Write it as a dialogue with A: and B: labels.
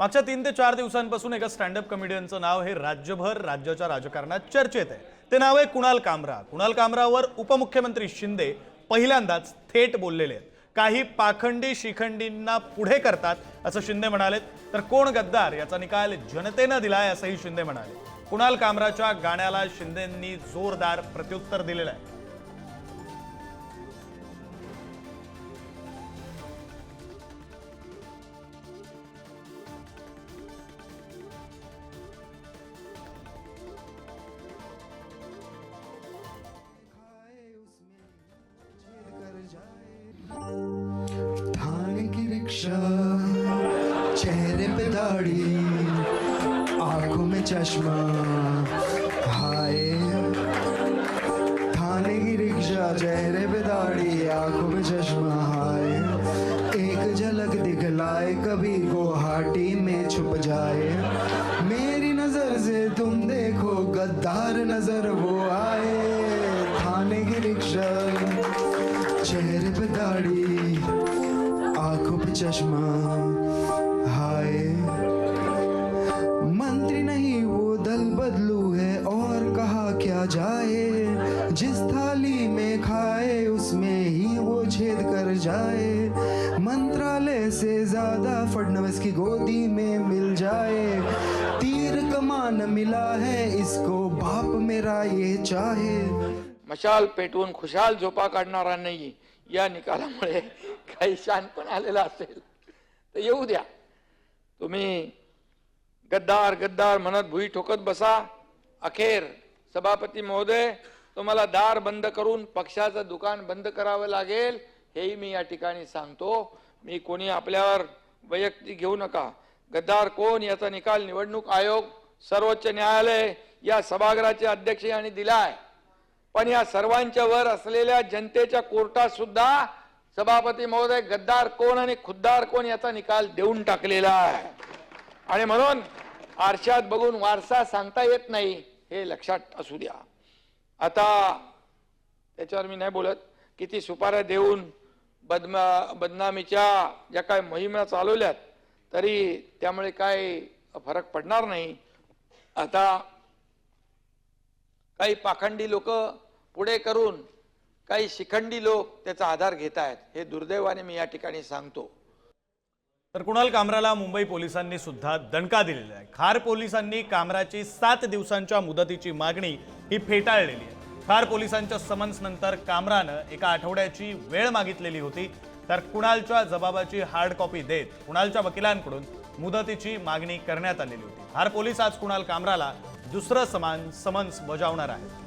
A: मागच्या 3 ते 4 दिवसांपासून एका स्टँडअप कॉमेडियनचं नाव हे राज्यभर राज्याच्या राजकारणात चर्चेत आहे। ते नाव आहे कुणाल कामरा। कुणाल कामरावर उपमुख्यमंत्री शिंदे पहिल्यांदाच थेट बोललेले आहेत। काही पाखंडी शिखंडींना पुढे करतात असं शिंदे म्हणाले, तर कोण गद्दार याचा निकाल जनतेने दिलाय असंही शिंदे म्हणाले। कुणाल कामराच्या गाण्याला शिंदेंनी जोरदार प्रत्युत्तर दिलेलं आहे।
B: थाने की रिक्शा, चेहरे पे दाढ़ी, आंखों में चश्मा, हाय। थाने की रिक्शा, चेहरे पे दाढ़ी, आंखों में चश्मा, हाय। एक झलक दिखलाए कभी गुवाहाटी में छुप जाए। मेरी नजर से तुम देखो गद्दार नजर वो आए। थाने की रिक्शा, चेहरे पे दाढ़ी, आंखों पे चश्मा, हाय। मंत्री नहीं वो दल बदलू है और कहा क्या जाए। जिस थाली में खाए उसमें ही वो छेद कर जाए। मंत्रालय से ज्यादा फडणवीस की गोदी में मिल जाए। तीर कमान मिला है इसको बाप मेरा ये चाहे।
C: मशाल पेटवून खुशाल झोपा काढणारा नाही या निकालामुळे काही शानपण आलेला असेल तर येऊ द्या। तुम्ही गद्दार गद्दार म्हणत भुई ठोकत बसा। अखेर सभापती महोदय तुम्हाला दार बंद करून पक्षाचं दुकान बंद करावं लागेल हेही मी या ठिकाणी सांगतो। मी कोणी आपल्यावर वैयक्तिक घेऊ नका। गद्दार कोण याचा निकाल निवडणूक आयोग सर्वोच्च न्यायालय या सभागृहाचे अध्यक्ष यांनी दिलाय, पण या सर्वांच्या वर असलेल्या जनतेच्या कोर्टात सुद्धा सभापती महोदय गद्दार कोण आणि खुद्दार कोण याचा निकाल देऊन टाकलेला आहे। आणि म्हणून आरशात बघून वारसा सांगता येत नाही हे लक्षात असू द्या। आता त्याच्यावर मी नाही बोलत। किती सुपाऱ्या देऊन बदनामीच्या ज्या काय मोहिमा चालवल्यात तरी त्यामुळे काय फरक पडणार नाही। आता काही पाखंडी लोक पुढे करून काही शिखंडी लोक त्याचा आधार घेत आहेत हे दुर्दैवाने मी या ठिकाणी सांगतो।
A: तर कुणाल कामराला मुंबई पोलिसांनी सुद्धा दणका दिलेला आहे। खार पोलिसांनी कामराची 7 दिवसांच्या मुदतीची मागणी ही फेटाळलेली आहे। खार पोलिसांच्या समन्स नंतर कामरानं एका आठवड्याची वेळ मागितलेली होती, तर कुणालच्या जबाबाची हार्ड कॉपी देत कुणालच्या वकिलांकडून मुदतीची मागणी करण्यात आलेली होती। खार पोलीस आज कुणाल कामराला दुसरं समन्स बजावणार आहेत।